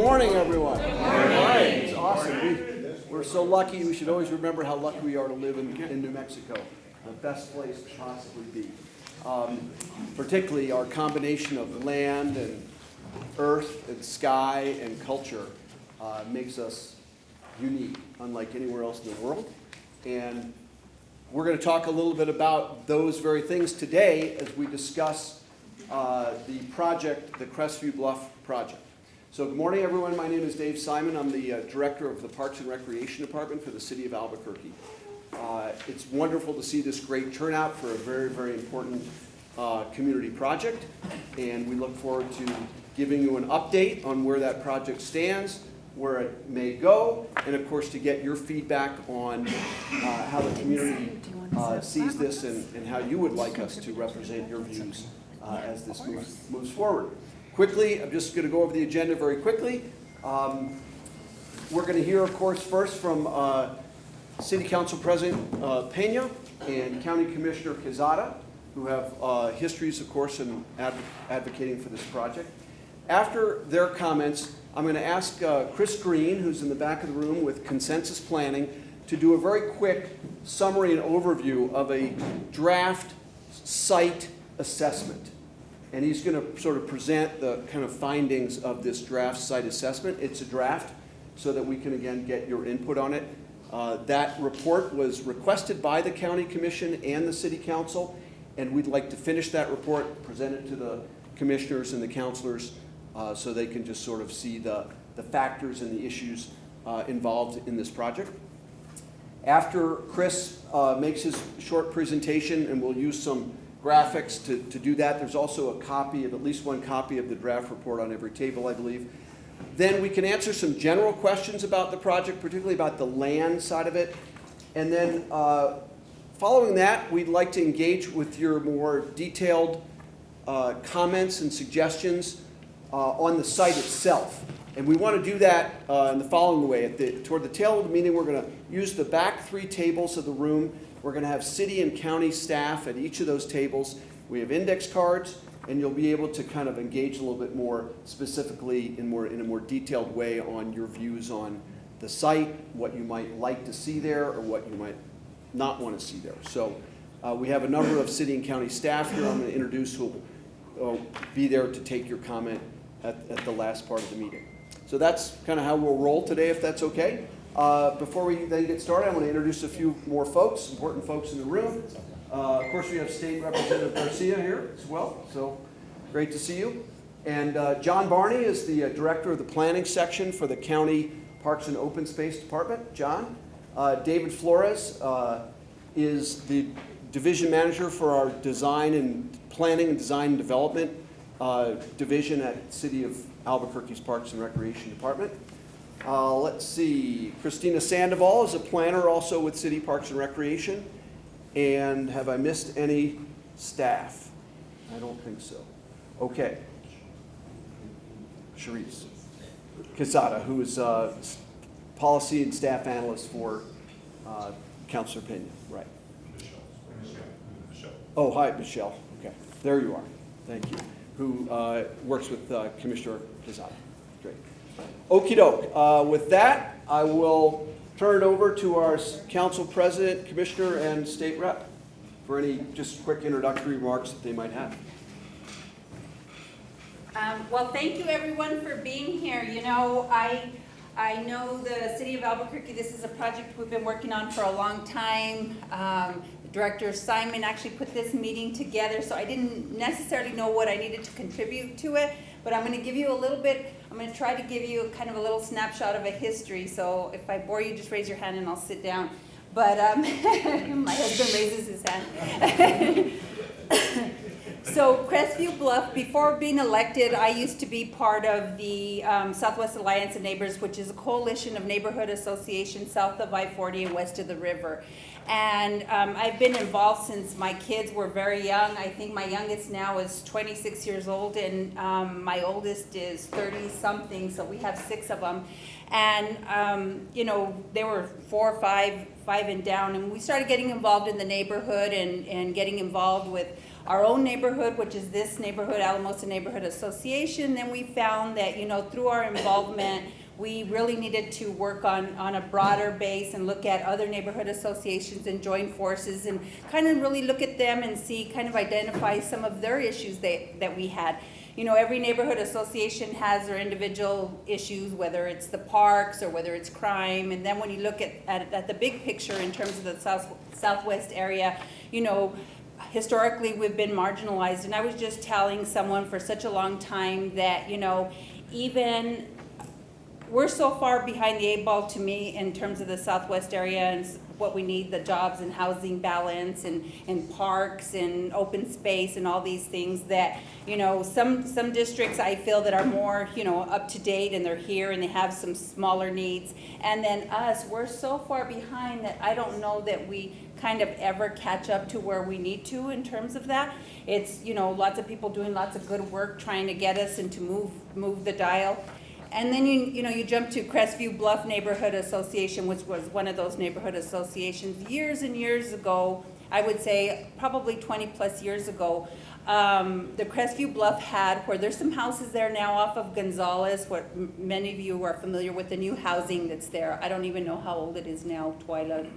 morning, everyone. Good morning. It's awesome. We're so lucky. We should always remember how lucky we are to live in New Mexico. The best place to possibly be. Particularly our combination of land and earth and sky and culture makes us unique, unlike anywhere else in the world. And we're going to talk a little bit about those very things today as we discuss the project, the Crestview Bluff project. So good morning, everyone. My name is Dave Simon. I'm the Director of the Parks and Recreation Department for the City of Albuquerque. It's wonderful to see this great turnout for a very, very important community project. And we look forward to giving you an update on where that project stands, where it may go, and of course to get your feedback on how the community sees this and how you would like us to represent your views as this moves forward. Quickly, I'm just going to go over the agenda very quickly. We're going to hear, of course, first from City Council President Pena and County Commissioner Quezada, who have histories, of course, in advocating for this project. After their comments, I'm going to ask Chris Green, who's in the back of the room with Consensus Planning, to do a very quick summary and overview of a draft site assessment. And he's going to sort of present the kind of findings of this draft site assessment. It's a draft so that we can, again, get your input on it. That report was requested by the County Commission and the City Council, and we'd like to finish that report, present it to the commissioners and the councilors so they can just sort of see the factors and the issues involved in this project. After Chris makes his short presentation, and we'll use some graphics to do that. There's also a copy of, at least one copy of the draft report on every table, I believe. Then we can answer some general questions about the project, particularly about the land side of it. And then following that, we'd like to engage with your more detailed comments and suggestions on the site itself. And we want to do that in the following way. Toward the tail of the meeting, we're going to use the back three tables of the room. We're going to have city and county staff at each of those tables. We have index cards, and you'll be able to kind of engage a little bit more specifically in a more detailed way on your views on the site, what you might like to see there, or what you might not want to see there. So we have a number of city and county staff here I'm going to introduce who will be there to take your comment at the last part of the meeting. So that's kind of how we'll roll today, if that's okay. Before we then get started, I'm going to introduce a few more folks, important folks in the room. Of course, we have State Representative Garcia here as well, so great to see you. And John Barney is the Director of the Planning Section for the County Parks and Open Space Department. John. David Flores is the Division Manager for our Design and Planning and Design and Development Division at City of Albuquerque's Parks and Recreation Department. Let's see, Christina Sandoval is a planner also with City Parks and Recreation. And have I missed any staff? I don't think so. Okay. Charisse Quezada, who is policy and staff analyst for Councilor Pena. Right. Michelle. Oh, hi, Michelle. Okay, there you are. Thank you. Who works with Commissioner Quezada. Great. Okie doke. With that, I will turn it over to our Council President, Commissioner, and State Rep for any just quick introductory remarks that they might have. Well, thank you everyone for being here. You know, I know the City of Albuquerque, this is a project we've been working on for a long time. Director Simon actually put this meeting together, so I didn't necessarily know what I needed to contribute to it, but I'm going to give you a little bit, I'm going to try to give you kind of a little snapshot of a history, so if I bore you, just raise your hand and I'll sit down. But my husband raises his hand. So Crestview Bluff, before being elected, I used to be part of the Southwest Alliance of Neighbors, which is a coalition of neighborhood associations south of I-40 and west of the river. And I've been involved since my kids were very young. I think my youngest now is 26 years old, and my oldest is 30-something, so we have 6 of them. And, you know, they were 4, 5 and down, and we started getting involved in the neighborhood and getting involved with our own neighborhood, which is is this neighborhood, Alamosa Neighborhood Association, then we found that, you know, through our involvement, we really needed to work on a broader base and look at other neighborhood associations and join forces and kind of really look at them and see, kind of identify some of their issues that we had. You know, every neighborhood association has their individual issues, whether it's the parks or whether it's crime. And then when you look at the big picture in terms of the southwest area, you know, historically we've been marginalized. And I was just telling someone for such a long time that, you know, even we're so far behind the 8 ball to me in terms of the southwest area and what we need, the jobs and housing balance and parks and open space and all these things that, you know, some districts I feel that are more, you know, up to date and they're here and they have some smaller needs. And then us, we're so far behind that I don't know that we kind of ever catch up to where we need to in terms of that. It's, you know, lots of people doing lots of good work trying to get us and to move the dial. And then you know, you jump to Crestview Bluff Neighborhood Association, which was one of those neighborhood associations years and years ago. I would say probably 20 plus years ago. The Crestview Bluff had, where there's some houses there now off of Gonzales, where many of you are familiar with the new housing that's there. I don't even know how old it is now, Twyla.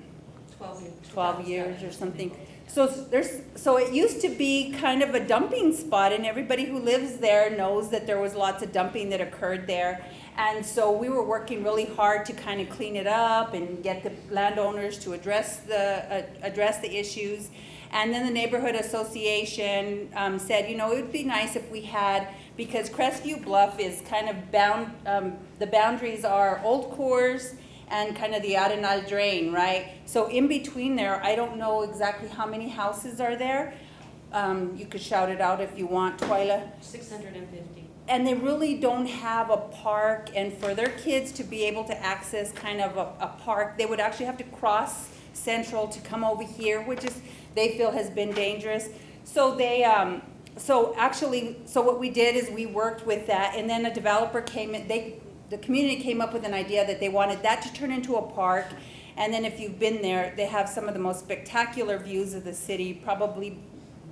12 years or something. So it used to be kind of a dumping spot, and everybody who lives there knows that there was lots of dumping that occurred there. And so we were working really hard to kind of clean it up and get the landowners to address the issues. And then the neighborhood association said, you know, it would be nice if we had, because Crestview Bluff is kind of bound, the boundaries are Old Coors and kind of the Arenal Drain, right? So in between there, I don't know exactly how many houses are there. You could shout it out if you want, Twyla. 650. And they really don't have a park, and for their kids to be able to access kind of a park, they would actually have to cross Central to come over here, which is, they feel has been dangerous. So they, so what we did is we worked with that, and then a developer came in, the community came up with an idea that they wanted that to turn into a park. And then if you've been there, they have some of the most spectacular views of the city, probably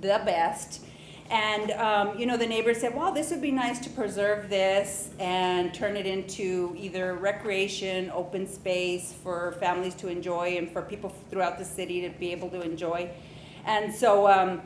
the best. And you know, the neighbors said, well, this would be nice to preserve this and turn it into either recreation, open space for families to enjoy and for people throughout the city to be able to enjoy. And so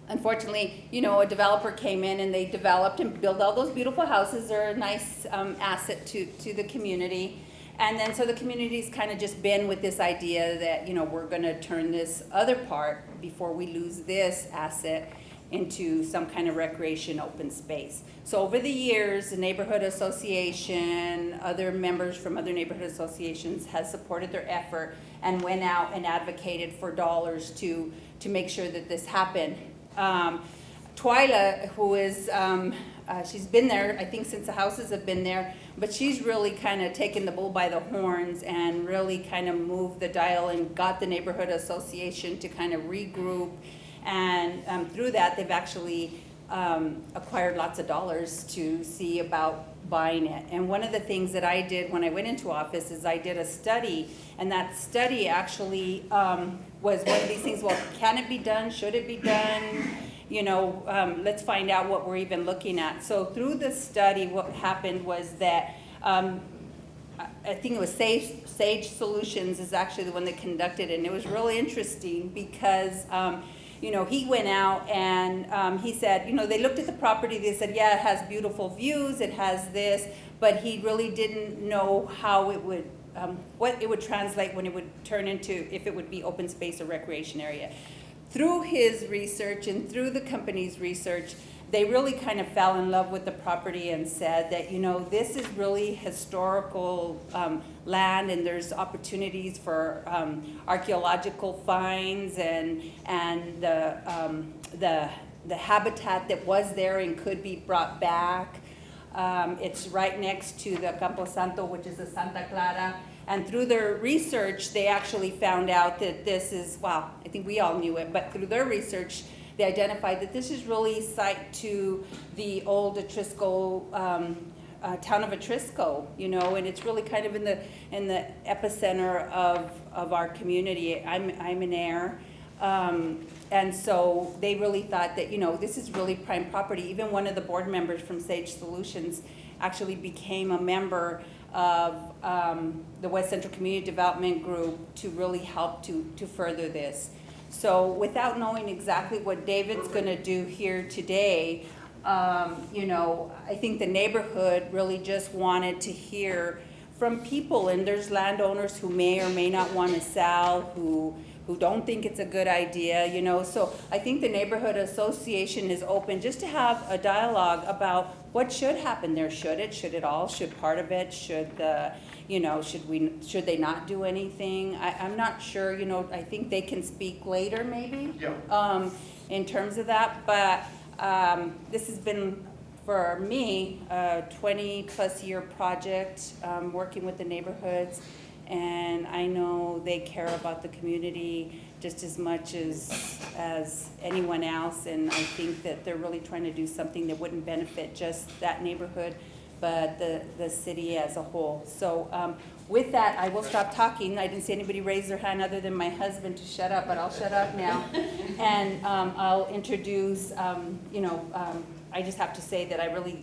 unfortunately, you know, a developer came in and they developed and built all those beautiful houses. They're a nice asset to the community. And then so the community's kind of just been with this idea that, you know, we're going to turn this other part before we lose this asset into some kind of recreation open space. So over the years, the neighborhood association, other members from other neighborhood associations has supported their effort and went out and advocated for dollars to make sure that this happened. Twyla, who is, she's been there, I think, since the houses have been there, but she's really kind of taken the bull by the horns and really kind of moved the dial and got the neighborhood association to kind of regroup. And through that, they've actually acquired lots of dollars to see about buying it. And one of the things that I did when I went into office is I did a study, and that study actually was one of these things, well, can it be done? Should it be done? You know, let's find out what we're even looking at. So through the study, what happened was that I think it was Sage Solutions is actually the one that conducted it, and it was really interesting because you know, he went out and he said, you know, they looked at the property, they said, yeah, it has beautiful views, it has this, but he really didn't know how it would, what it would translate when it would turn into, if it would be open space or recreation area. Through his research and through the company's research, they really kind of fell in love with the property and said that, you know, this is really historical land, and there's opportunities for archaeological finds and the habitat that was there and could be brought back. It's right next to the Campo Santo, which is the Santa Clara. And through their research, they actually found out that this is, well, I think we all knew it, but through their research, they identified that this is really site to the old Atrisco, town of Atrisco, you know, and it's really kind of in the epicenter of our community. I'm an heir. And so they really thought that, you know, this is really prime property. Even one of the board members from Sage Solutions actually became a member of the West Central Community Development Group to really help to further this. So without knowing exactly what David's gonna do here today, you know, I think the neighborhood really just wanted to hear from people, and there's landowners who may or may not want to sell, who don't think it's a good idea, you know. So I think the neighborhood association is open just to have a dialogue about what should happen there. Should it all, should part of it, should you know, should they not do anything? I'm not sure, you know, I think they can speak later maybe. Yeah. In terms of that, but this has been, for me, a 20-plus year project, working with the neighborhoods, and I know they care about the community just as much as anyone else, and I think that they're really trying to do something that wouldn't benefit just that neighborhood, but the city as a whole. So with that, I will stop talking. I didn't see anybody raise their hand other than my husband to shut up, but I'll shut up now. And I'll introduce, you know, I just have to say that I really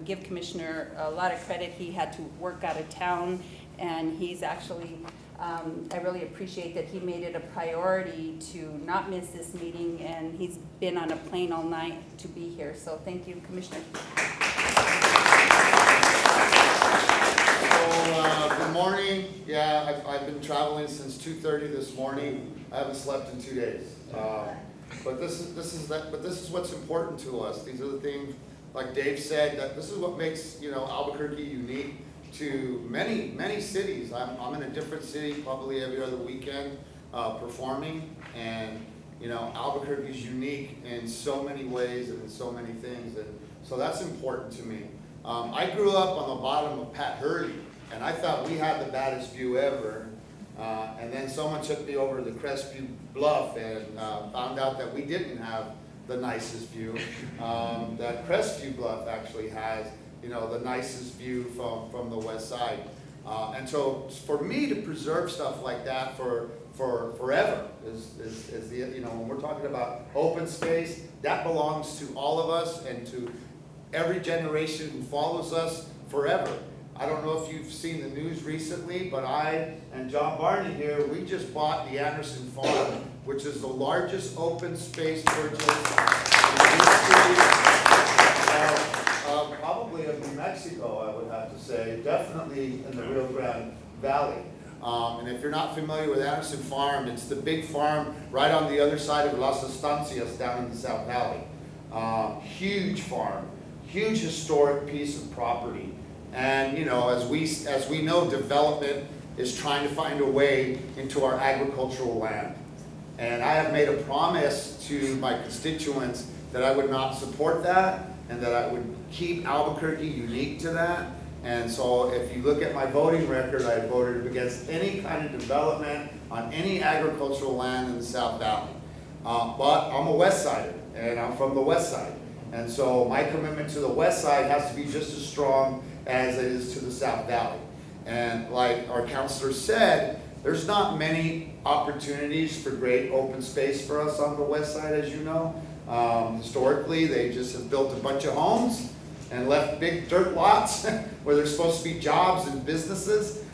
give Commissioner a lot of credit. He had to work out of town, and he's actually, I really appreciate that he made it a priority to not miss this meeting, and he's been on a plane all night to be here. So thank you, Commissioner. So, good morning. Yeah, I've been traveling since 2:30 this morning. I haven't slept in 2 days. But this is what's important to us. These are the things, like Dave said, that this is what makes, you know, Albuquerque unique to many cities. I'm in a different city probably every other weekend performing, and you know, Albuquerque is unique in so many ways and in so many things, and so that's important to me. I grew up on the bottom of Pat Hurdy, and I thought we had the baddest view ever. And then someone took me over to the Crestview Bluff and found out that we didn't have the nicest view. That Crestview Bluff actually has, you know, the nicest view from the west side. And so for me to preserve stuff like that for forever is the, you know, when we're talking about open space, that belongs to all of us and to every generation who follows us forever. I don't know if you've seen the news recently, but I and John Barney here, we just bought the Anderson Farm, which is the largest open space purchase in the history of probably of New Mexico, I would have to say, definitely in the Rio Grande Valley. And if you're not familiar with Anderson Farm, it's the big farm right on the other side of Las Estancias down in the South Valley. Huge farm, huge historic piece of property. And you know, as we know, development is trying to find a way into our agricultural land. And I have made a promise to my constituents that I would not support that and that I would keep Albuquerque unique to that. And so if you look at my voting record, I voted against any kind of development on any agricultural land in the South Valley. But I'm a West Sider, and I'm from the West Side. And so my commitment to the West Side has to be just as strong as it is to the South Valley. And like our counselor said, there's not many opportunities for great open space for us on the West Side, as you know. Historically, they just have built a bunch of homes and left big dirt lots where there's supposed to be jobs and businesses.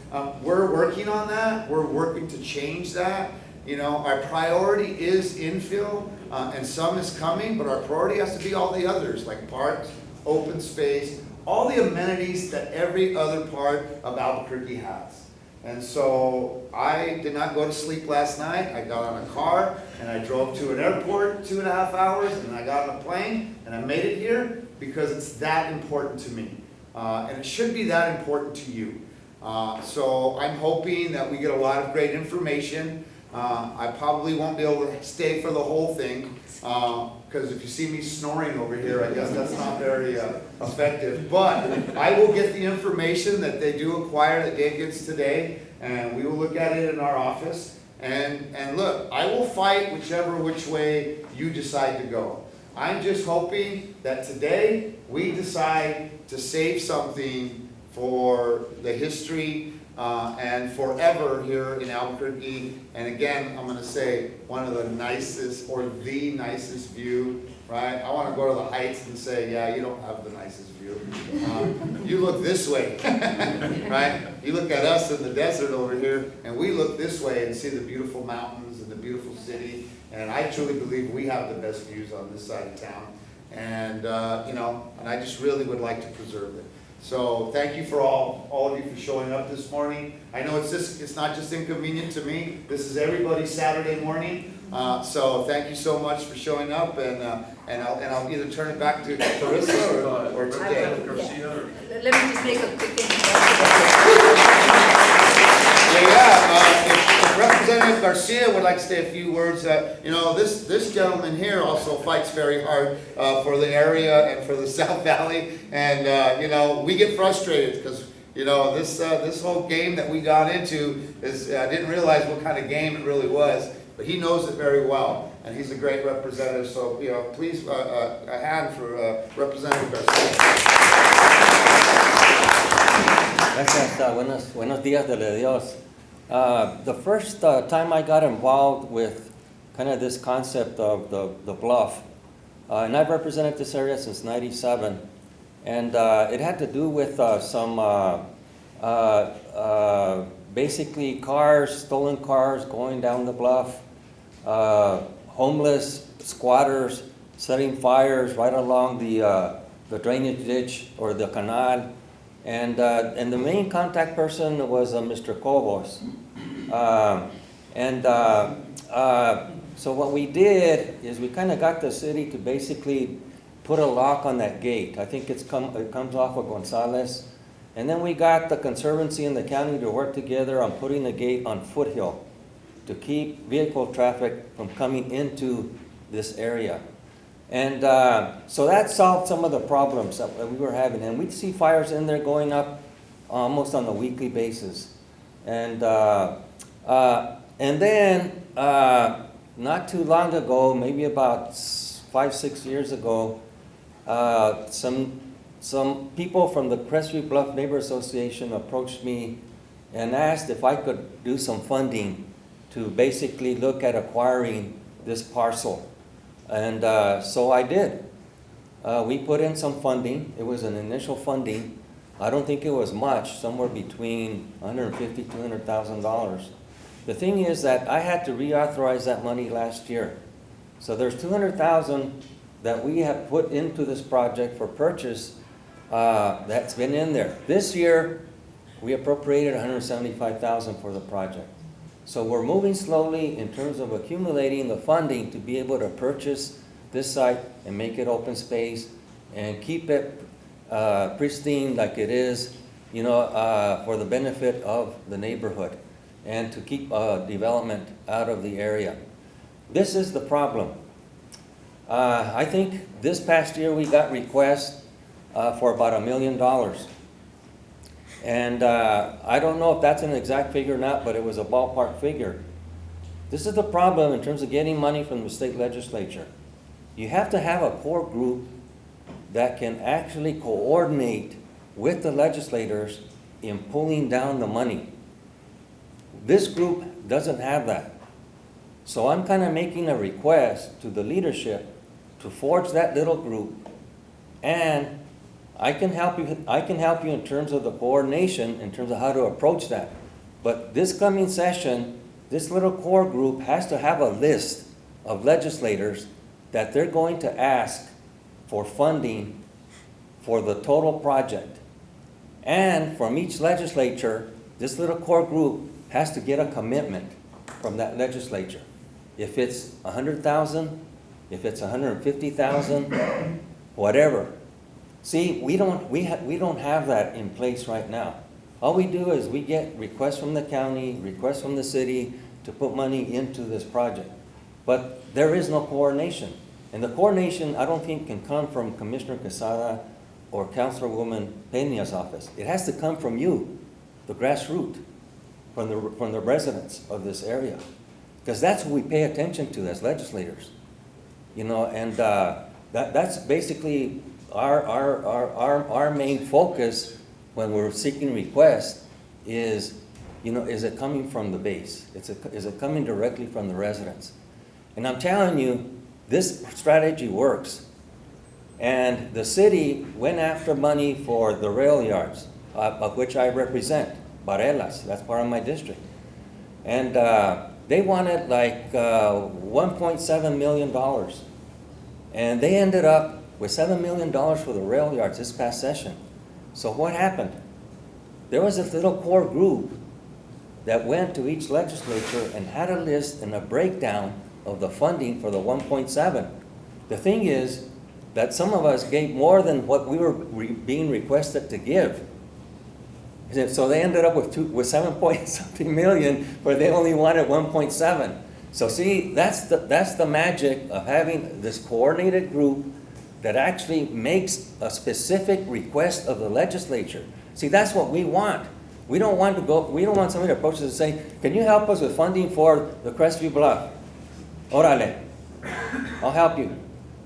We're working on that. We're working to change that. You know, our priority is infill, and some is coming, but our priority has to be all the others, like parks, open space, all the amenities that every other part of Albuquerque has. And so I did not go to sleep last night. I got on a car and I drove to an airport 2.5 hours, and I got on a plane and I made it here because it's that important to me. And it should be that important to you. So I'm hoping that we get a lot of great information. I probably won't be able to stay for the whole thing, because if you see me snoring over here, I guess that's not very effective. But I will get the information that they do acquire that Dave gets today, and we will look at it in our office. And look, I will fight which way you decide to go. I'm just hoping that today we decide to save something for the history and forever here in Albuquerque. And again, I'm gonna say one of the nicest or the nicest view, right? I wanna go to the Heights and say, yeah, you don't have the nicest view. You look this way, right? You look at us in the desert over here, and we look this way and see the beautiful mountains and the beautiful city. And I truly believe we have the best views on this side of town. And, you know, and I just really would like to preserve it. So thank you for all of you for showing up this morning. I know it's not just inconvenient to me. This is everybody's Saturday morning. So thank you so much for showing up, and I'll either turn it back to Carissa or to Dave. Let me just make a quick introduction. If Representative Garcia would like to say a few words, you know, this gentleman here also fights very hard for the area and for the South Valley, and you know, we get frustrated because, you know, this whole game that we got into is, I didn't realize what kind of game it really was, but he knows it very well, and he's a great representative. So, you know, please, a hand for Representative Garcia. Gracias, buenos días de Dios. The first time I got involved with kind of this concept of the bluff, and I've represented this area since '97, and it had to do with some basically stolen cars going down the bluff, homeless squatters setting fires right along the drainage ditch or the canal. And the main contact person was Mr. Cobos. So what we did is we kind of got the city to basically put a lock on that gate. I think it comes off of Gonzalez. And then we got the Conservancy and the county to work together on putting the gate on Foothill to keep vehicle traffic from coming into this area. And so that solved some of the problems that we were having. And we'd see fires in there going up almost on a weekly basis. And then not too long ago, maybe about 5-6 years ago, some people from the Crestview Bluff Neighbor Association approached me and asked if I could do some funding to basically look at acquiring this parcel. And so I did. We put in some funding. It was an initial funding. I don't think it was much, somewhere between $150,000 to $200,000. The thing is that I had to reauthorize that money last year. So there's $200,000 that we have put into this project for purchase that's been in there. This year, we appropriated $175,000 for the project. So we're moving slowly in terms of accumulating the funding to be able to purchase this site and make it open space and keep it pristine like it is, you know, for the benefit of the neighborhood and to keep development out of the area. This is the problem. I think this past year we got requests for about $1 million. And I don't know if that's an exact figure or not, but it was a ballpark figure. This is the problem in terms of getting money from the state legislature. You have to have a core group that can actually coordinate with the legislators in pulling down the money. This group doesn't have that. So I'm kind of making a request to the leadership to forge that little group, and I can help you in terms of the coordination, in terms of how to approach that. But this coming session, this little core group has to have a list of legislators that they're going to ask for funding for the total project. And from each legislature, this little core group has to get a commitment from that legislature. If it's 100,000, if it's 150,000, whatever. See, we don't have that in place right now. All we do is we get requests from the county, requests from the city to put money into this project. But there is no coordination. And the coordination, I don't think, can come from Commissioner Quesada or Councilwoman Peña's office. It has to come from you, the grassroots, from the residents of this area. Because that's who we pay attention to as legislators. You know, and that's basically our main focus when we're seeking requests is is it coming from the base? Is it coming directly from the residents? And I'm telling you, this strategy works. And the city went after money for the rail yards, of which I represent, Barelas, that's part of my district. And they wanted like $1.7 million. And they ended up with $7 million for the rail yards this past session. So what happened? There was this little core group that went to each legislature and had a list and a breakdown of the funding for the 1.7. The thing is that some of us gave more than what we were being requested to give. So they ended up with 7 point something million, but they only wanted 1.7. So see, that's the magic of having this coordinated group that actually makes a specific request of the legislature. See, that's what we want. We don't want somebody to approach us and say, can you help us with funding for the Crestview Bluff? Orale, I'll help you.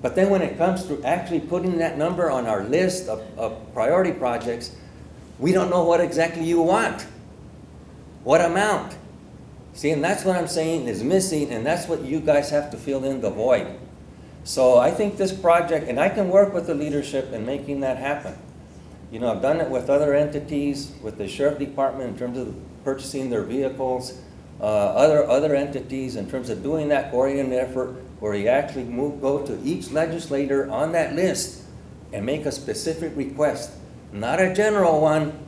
But then when it comes to actually putting that number on our list of priority projects, we don't know what exactly you want. What amount? See, and that's what I'm saying is missing, and that's what you guys have to fill in the void. So I think this project, and I can work with the leadership in making that happen. I've done it with other entities, with the sheriff department in terms of purchasing their vehicles, other entities in terms of doing that coordinated effort where you actually go to each legislator on that list and make a specific request. Not a general one,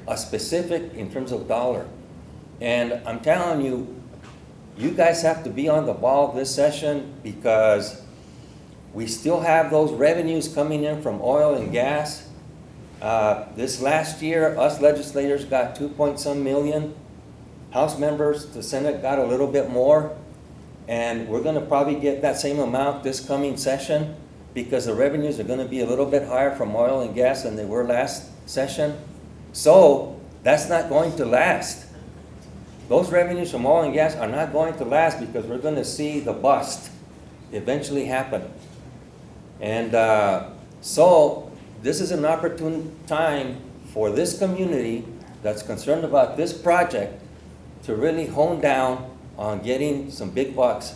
a specific in terms of dollar. And I'm telling you, you guys have to be on the ball this session because we still have those revenues coming in from oil and gas. This last year, us legislators got 2-point-some million. House members, the Senate got a little bit more. And we're going to probably get that same amount this coming session because the revenues are going to be a little bit higher from oil and gas than they were last session. So that's not going to last. Those revenues from oil and gas are not going to last because we're going to see the bust eventually happen. And so this is an opportune time for this community that's concerned about this project to really hone down on getting some big bucks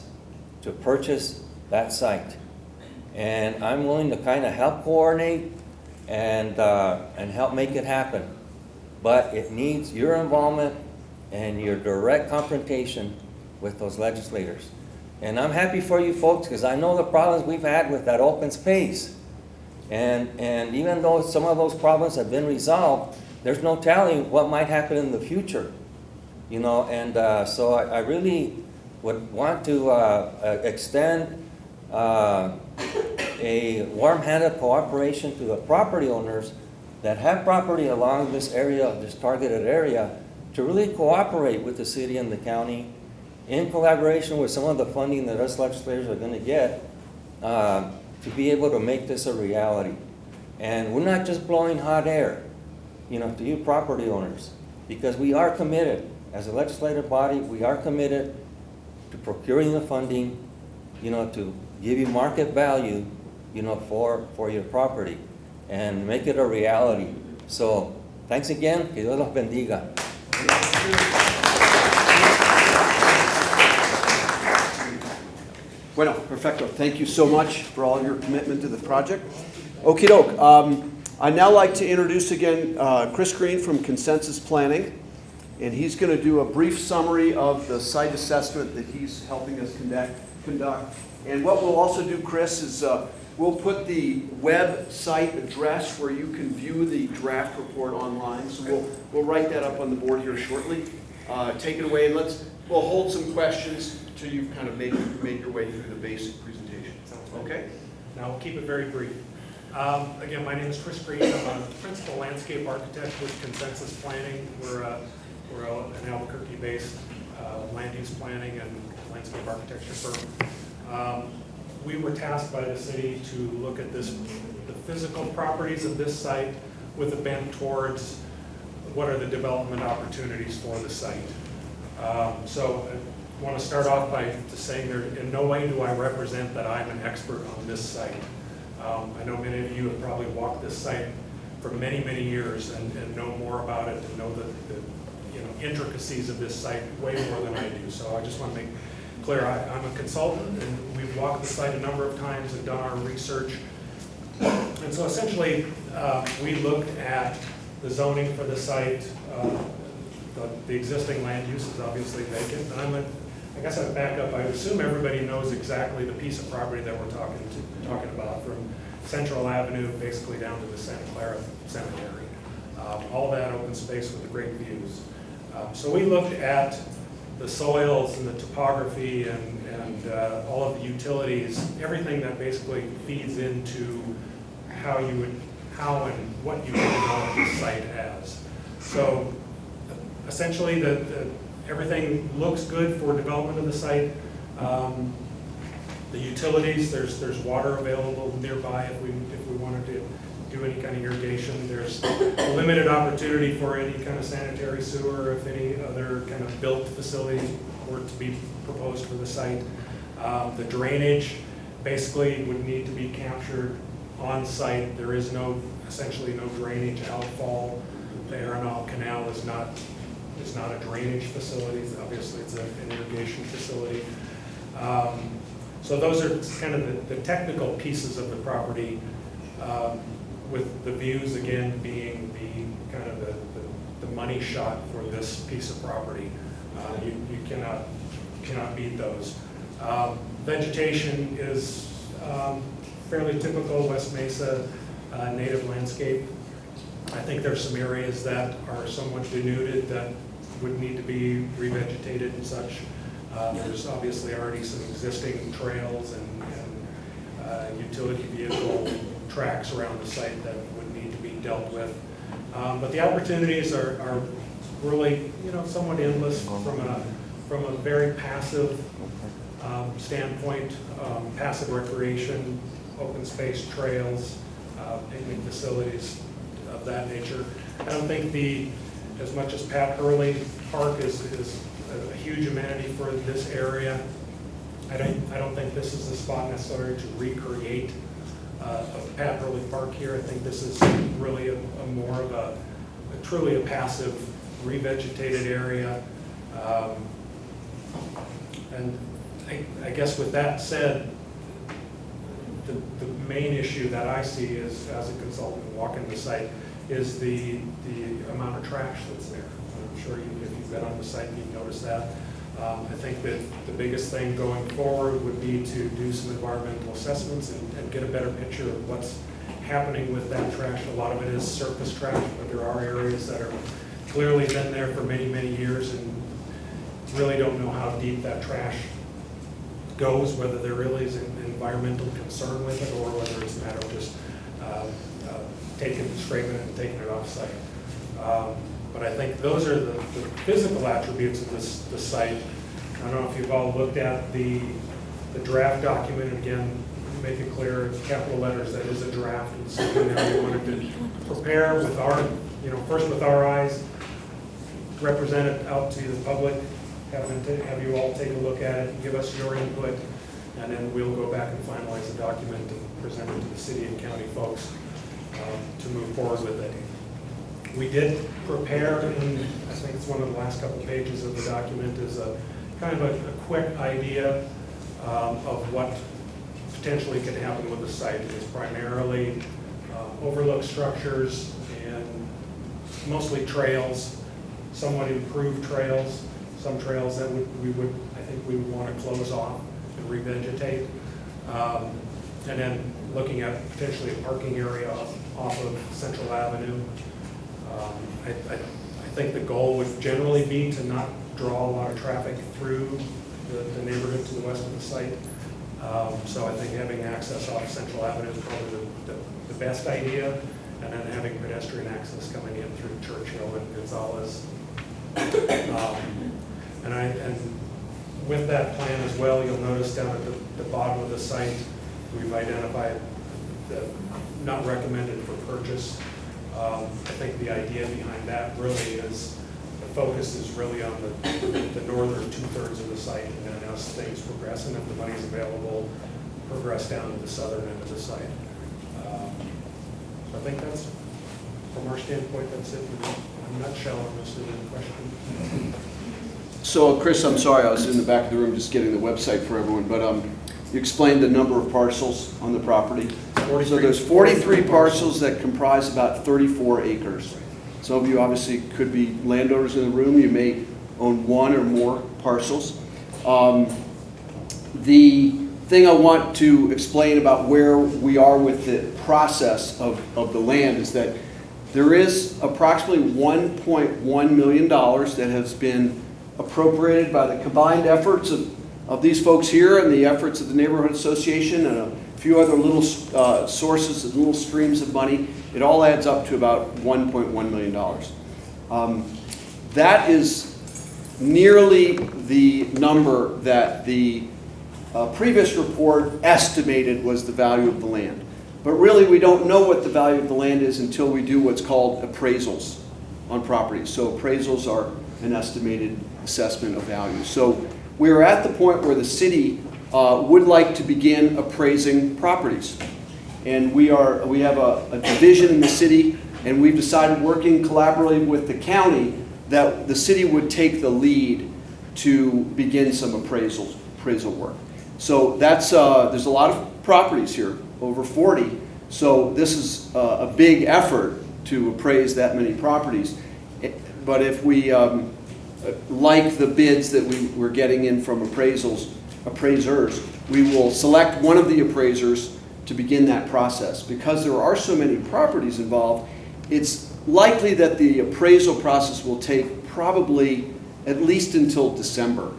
to purchase that site. And I'm willing to kind of help coordinate and help make it happen. But it needs your involvement and your direct confrontation with those legislators. And I'm happy for you folks because I know the problems we've had with that open space. And even though some of those problems have been resolved, there's no telling what might happen in the future. So I really would want to extend a warm-handed cooperation to the property owners that have property along this area, this targeted area, to really cooperate with the city and the county in collaboration with some of the funding that us legislators are going to get to be able to make this a reality. And we're not just blowing hot air, to you property owners, because we are committed. As a legislative body, we are committed to procuring the funding, to give you market value, for your property and make it a reality. So thanks again. Que Dios los bendiga. Bueno, perfecto. Thank you so much for all your commitment to the project. Okie doke. I'd now like to introduce again Chris Green from Consensus Planning. And he's going to do a brief summary of the site assessment that he's helping us conduct. And what we'll also do, Chris, is we'll put the website address where you can view the draft report online. So we'll write that up on the board here shortly. Take it away, and we'll hold some questions till you've kind of made your way through the basic presentation. Okay? Now, we'll keep it very brief. Again, my name is Chris Green. I'm a principal landscape architect with Consensus Planning. We're an Albuquerque-based land use planning and landscape architecture firm. We were tasked by the city to look at the physical properties of this site with a bent towards what are the development opportunities for the site. So I want to start off by just saying in no way do I represent that I'm an expert on this site. I know many of you have probably walked this site for many, many years and know more about it and know the intricacies of this site way more than I do. So I just want to make clear, I'm a consultant, and we've walked the site a number of times and done our research. And so essentially, we looked at the zoning for the site. The existing land use is obviously vacant. And I guess I'd back up. I assume everybody knows exactly the piece of property that we're talking about, from Central Avenue basically down to the Santa Clara Cemetery. All that open space with the great views. So we looked at the soils and the topography and all of the utilities, everything that basically feeds into how and what you would develop the site as. So essentially, everything looks good for development of the site. The utilities, there's water available nearby if we wanted to do any kind of irrigation. There's limited opportunity for any kind of sanitary sewer if any other kind of built facilities were to be proposed for the site. The drainage basically would need to be captured on site. There is essentially no drainage outfall. The Arenal Canal is not a drainage facility. Obviously, it's an irrigation facility. So those are kind of the technical pieces of the property, with the views again being the kind of the money shot for this piece of property. You cannot beat those. Vegetation is fairly typical West Mesa native landscape. I think there's some areas that are somewhat denuded that would need to be revegetated and such. There's obviously already some existing trails and utility vehicle tracks around the site that would need to be dealt with. But the opportunities are really, somewhat endless from a very passive standpoint, passive recreation, open space trails, picnic facilities of that nature. I don't think as much as Pat Hurley Park is a huge amenity for this area, I don't think this is the spot necessarily to recreate a Pat Hurley Park here. I think this is really a more of a truly a passive revegetated area. And I guess with that said, the main issue that I see is, as a consultant walking the site, is the amount of trash that's there. I'm sure if you've been on the site, you've noticed that. I think that the biggest thing going forward would be to do some environmental assessments and get a better picture of what's happening with that trash. A lot of it is surface trash, but there are areas that are clearly been there for many, many years and really don't know how deep that trash goes, whether there really is an environmental concern with it or whether it's a matter of just scraping it and taking it off site. But I think those are the physical attributes of the site. I don't know if you've all looked at the draft document, and again, make it clear, in capital letters, that is a draft. It's something that we wanted to prepare with our, first with our eyes, represent it out to the public, have you all take a look at it, give us your input, and then we'll go back and finalize the document and present it to the city and county folks to move forward with it. We did prepare, and I think it's one of the last couple pages of the document, is a kind of a quick idea of what potentially could happen with the site. It is primarily overlook structures and mostly trails, somewhat improved trails, some trails that I think we would want to close off and revegetate. And then looking at potentially a parking area off of Central Avenue. I think the goal would generally be to not draw a lot of traffic through the neighborhood to the west of the site. So I think having access off Central Avenue is probably the best idea, and then having pedestrian access coming in through Churchill and Gonzalez. And with that plan as well, you'll notice down at the bottom of the site, we've identified the not recommended for purchase. I think the idea behind that really is, the focus is really on the northern 2/3 of the site, and then as things progress, and if the money is available, progress down to the southern end of the site. So I think that's, from our standpoint, that's it. a nutshell unless there's any question. So, Chris, I'm sorry, I was in the back of the room just getting the website for everyone, but you explained the number of parcels on the property. So there's 43 parcels that comprise about 34 acres. Some of you obviously could be landowners in the room. You may own one or more parcels. The thing I want to explain about where we are with the process of the land is that there is approximately $1.1 million that has been appropriated by the combined efforts of these folks here and the efforts of the Neighborhood Association and a few other little sources and little streams of money. It all adds up to about $1.1 million. That is nearly the number that the previous report estimated was the value of the land. But really, we don't know what the value of the land is until we do what's called appraisals on properties. So appraisals are an estimated assessment of value. So we're at the point where the city would like to begin appraising properties. And we have a division in the city, and we've decided, working collaboratively with the county, that the city would take the lead to begin some appraisal work. So that's there's a lot of properties here, over 40. So this is a big effort to appraise that many properties. But if we like the bids that we're getting in from appraisers, we will select one of the appraisers to begin that process. Because there are so many properties involved, it's likely that the appraisal process will take probably at least until December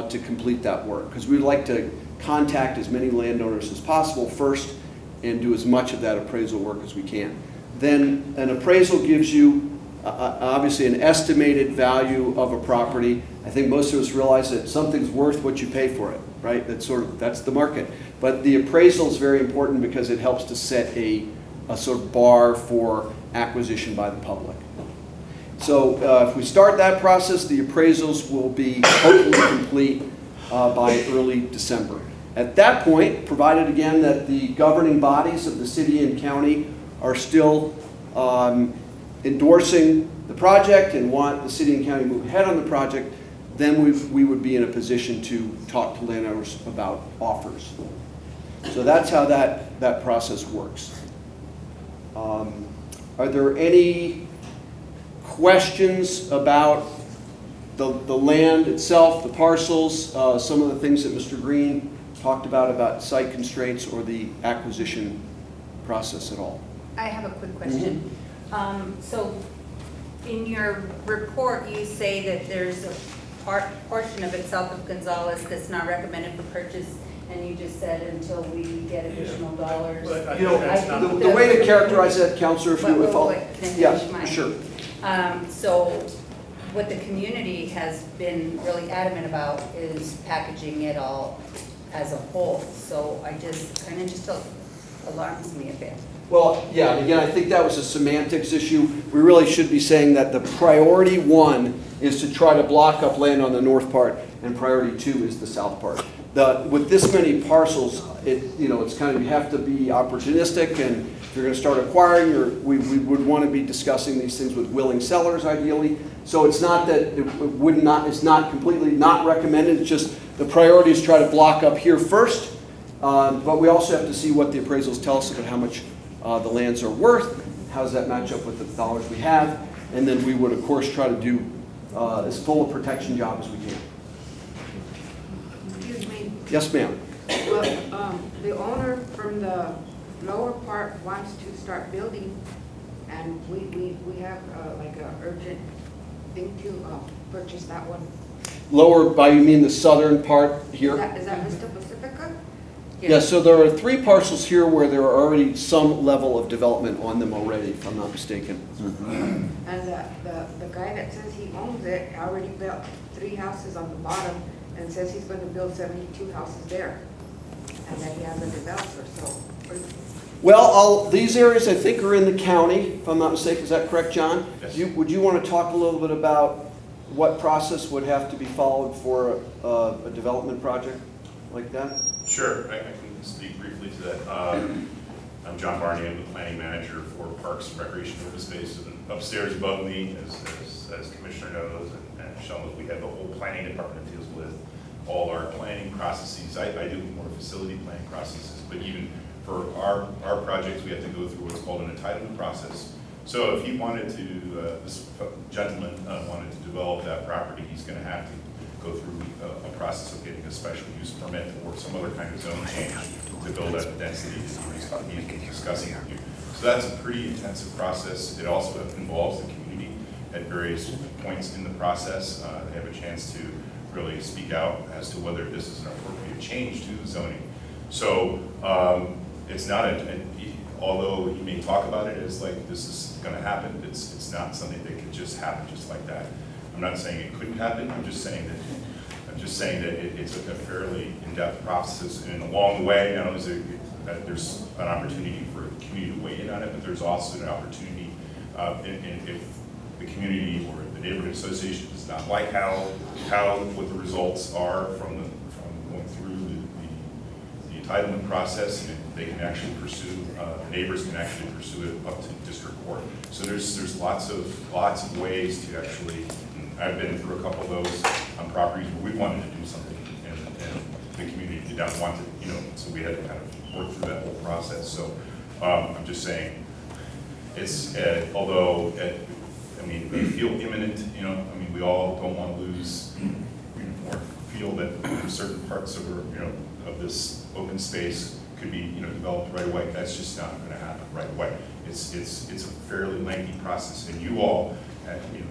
to complete that work. Because we'd like to contact as many landowners as possible first and do as much of that appraisal work as we can. Then an appraisal gives you obviously an estimated value of a property. I think most of us realize that something's worth what you pay for it, right? That's the market. But the appraisal is very important because it helps to set a sort of bar for acquisition by the public. So if we start that process, the appraisals will be hopefully complete by early December. At that point, provided again that the governing bodies of the city and county are still endorsing the project and want the city and county to move ahead on the project, then we would be in a position to talk to landowners about offers. So that's how that process works. Are there any questions about the land itself, the parcels, some of the things that Mr. Green talked about site constraints or the acquisition process at all? I have a quick question. So in your report, you say that there's a portion of it south of Gonzales that's not recommended for purchase, and you just said until we get additional dollars. But I You know, think that's not the way to characterize that, Counselor, if I'll, Can I finish yeah, mine? sure. So what the community has been really adamant about is packaging it all as a whole. So I just alarms me a bit. Well, yeah, again, I think that was a semantics issue. We really should be saying that the priority one is to try to block up land on the north part, and priority two is the south part. With this many parcels, it's kind of, you have to be opportunistic, and if you're going to start acquiring, we would want to be discussing these things with willing sellers, ideally. So it's not that it's not completely not recommended. It's just the priority is try to block up here first, but we also have to see what the appraisals tell us about how much the lands are worth. How does that match up with the dollars we have? And then we would, of course, try to do as full a protection job as we can. Excuse me. Yes, ma'am. Well, the owner from the lower part wants to start building, and we have like an urgent thing to purchase that one. Lower, by you mean the southern part here? Is that Vista Pacifica? Yeah, so there are 3 parcels here where there are already some level of development on them already, if I'm not mistaken. And the guy that says he owns it already built 3 houses on the bottom and says he's going to build 72 houses there. And that he has a developer, so. Well, these areas I think are in the county, if I'm not mistaken. Is that correct, John? Yes. Would you want to talk a little bit about what process would have to be followed for a development project like that? Sure, I can speak briefly to that. I'm John Barney, I'm the planning manager for Parks and Recreation Open Space. And upstairs above me, as Commissioner knows and Michelle knows, we have the whole planning department that deals with all our planning processes. I do more facility planning processes, but even for our projects, we have to go through what's called an entitlement process. So if he wanted to, this gentleman wanted to develop that property, he's going to have to go through a process of getting a special use permit or some other kind of zone change to build that density that he's discussing with you. So that's a pretty intensive process. It also involves the community at various points in the process. They have a chance to really speak out as to whether this is an appropriate change to the zoning. So it's not although you may talk about it as like this is going to happen, it's not something that could just happen just like that. I'm not saying it couldn't happen. I'm just saying that it's a fairly in-depth process, and along the way, not only is there's an opportunity for the community to weigh in on it, but there's also an opportunity, if the community or the neighborhood association does not like what the results are from going through the entitlement process, and they can actually pursue, neighbors can actually pursue it up to district court. So there's lots of ways to actually. I've been through a couple of those on properties where we wanted to do something, and the community did not want to, so we had to kind of work through that whole process. So I'm just saying, it's although I mean we feel imminent, I mean we all don't want to lose or feel that certain parts of of this open space could be developed right away. That's just not going to happen right away. It's a fairly lengthy process, and you all,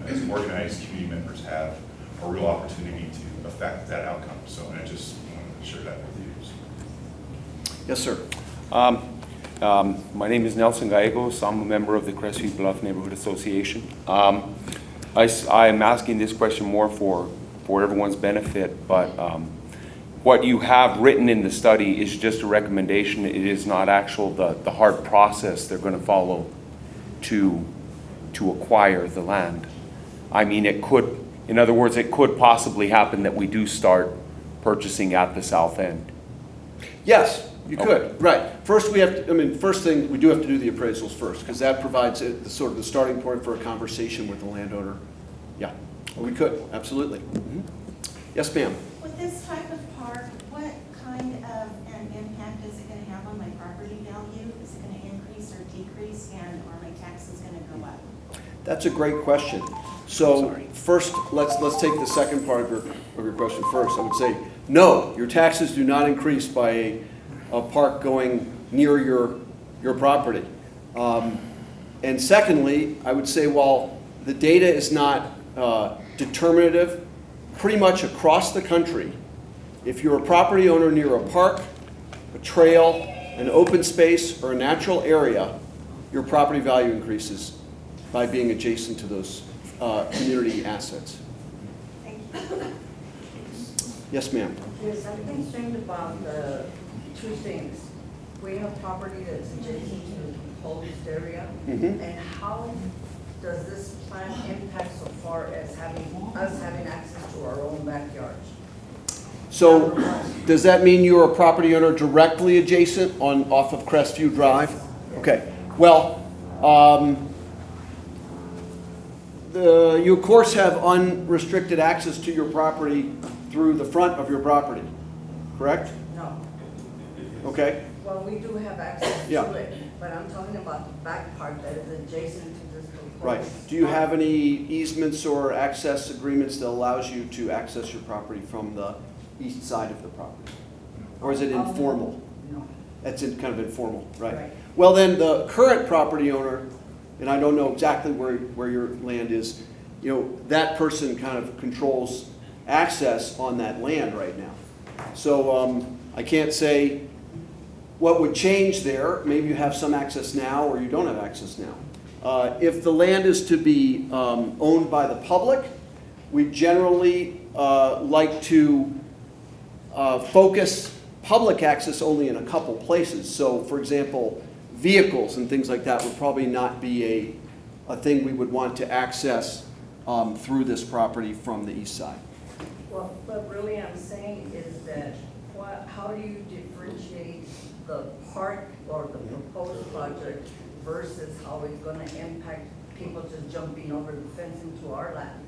as organized community members, have a real opportunity to affect that outcome. So I just wanted to share that with you. Yes, sir. My name is Nelson Gallegos. I'm a member of the Crestview Bluff Neighborhood Association. I'm asking this question more for everyone's benefit, but what you have written in the study is just a recommendation. It is not the hard process they're going to follow to acquire the land. I mean, in other words, it could possibly happen that we do start purchasing at the south end. Yes, you could. Okay. Right. First, first thing, we do have to do the appraisals first, because that provides the sort of the starting point for a conversation with the landowner. Yeah, well, we could, absolutely. Mm-hmm. Yes, ma'am. With this type of park, what kind of an impact is it going to have on my property value? Is it going to increase or decrease, and are my taxes going to go up? That's a great question. So first, let's take the second part of your question first. I would say, no, your taxes do not increase by a park going near your property. And secondly, I would say, while the data is not determinative, pretty much across the country, if you're a property owner near a park, a trail, an open space, or a natural area, your property value increases by being adjacent to those community assets. Thank you. Yes, ma'am. Yes, I'm concerned about the two things. We have property that's adjacent to the proposed area, Mm-hmm. and how does this plan impact so far as us having access to our own backyards? So does that mean you're a property owner directly adjacent off of Crestview Drive? Okay. Well, you of course have unrestricted access to your property through the front of your property, correct? No. Okay. Well, we do have access Yeah. to it, but I'm talking about the back part that is adjacent to this proposed. Right. Do you have any easements or access agreements that allows you to access your property from the east side of the property? Or is it informal? No. That's kind of informal, right? Right. Well, then the current property owner, and I don't know exactly where your land is, that person kind of controls access on that land right now. So I can't say what would change there. Maybe you have some access now, or you don't have access now. If the land is to be owned by the public, we generally like to focus public access only in a couple places. So, for example, vehicles and things like that would probably not be a thing we would want to access through this property from the east side. Well, but really I'm saying is that how do you differentiate the park or the proposed project versus how it's gonna impact people just jumping over the fence into our land.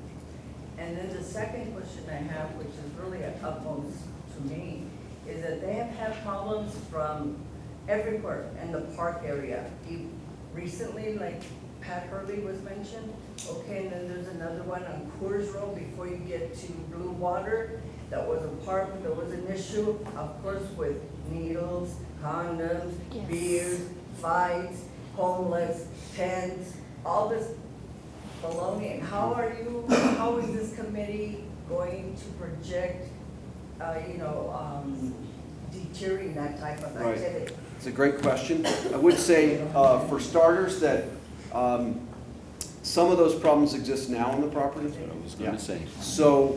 And then the second question I have, which is really at utmost to me, is that they have had problems from everywhere in the park area. Recently, like Pat Hurley was mentioned, okay, and then there's another one on Coors Road before you get to Blue Water. That was a park, there was an issue, of course, with needles, condoms, Yes. beers, fights, homeless, tents, all this baloney. And how is this committee going to project, deterring that type of Right. activity? It's a great question. I would say, for starters, that some of those problems exist now on the property. I was gonna say. So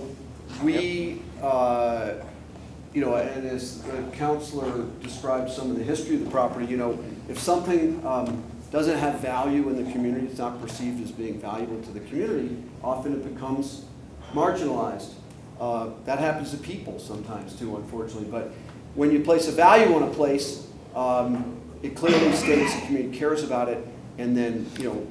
we, and as the counselor described some of the history of the property, if something doesn't have value in the community, it's not perceived as being valuable to the community, often it becomes marginalized. That happens to people sometimes too, unfortunately. But when you place a value on a place, it clearly states the community cares about it, and then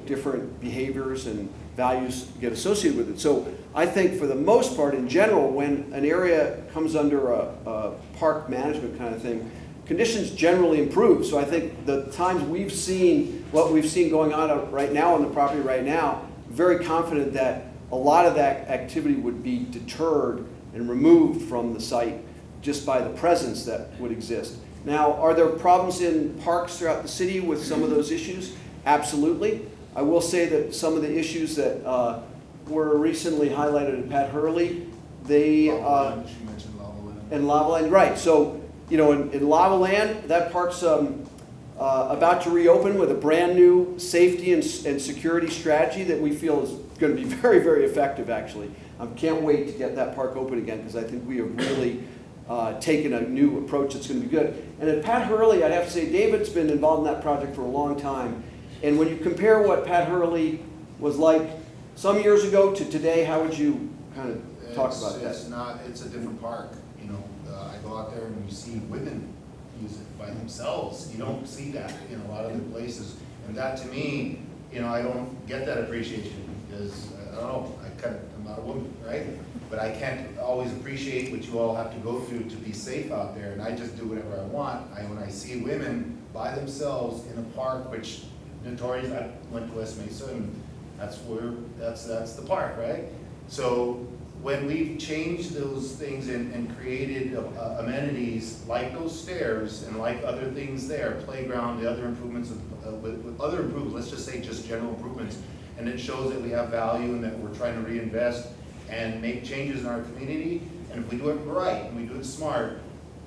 different behaviors and values get associated with it. So I think for the most part, in general, when an area comes under a park management kind of thing, conditions generally improve. So I think the times we've seen what we've seen going on right now on the property right now, very confident that a lot of that activity would be deterred and removed from the site just by the presence that would exist. Now, are there problems in parks throughout the city with some of those issues? Absolutely. I will say that some of the issues that were recently highlighted at Pat Hurley, they She mentioned Lava Land. and Lava Land, right? So in Lava Land, that park's about to reopen with a brand new safety and security strategy that we feel is going to be very, very effective. Actually, I can't wait to get that park open again because I think we have really taken a new approach that's going to be good. And at Pat Hurley, I'd have to say David's been involved in that project for a long time. And when you compare what Pat Hurley was like some years ago to today, how would you kind of talk about that? It's a different park, I go out there and you see women use it by themselves. You don't see that in a lot of the places. And that to me, I don't get that appreciation because, I don't know, I'm not a woman, right? But I can't always appreciate what you all have to go through to be safe out there. And I just do whatever I want. When I see women by themselves in a park, which notorious, I went to West Mesa and that's the park, right? So when we've changed those things and created amenities like those stairs and like other things there, playground, the other improvements, with other improvements, let's just say just general improvements, and it shows that we have value and that we're trying to reinvest and make changes in our community, and if we do it right and we do it smart,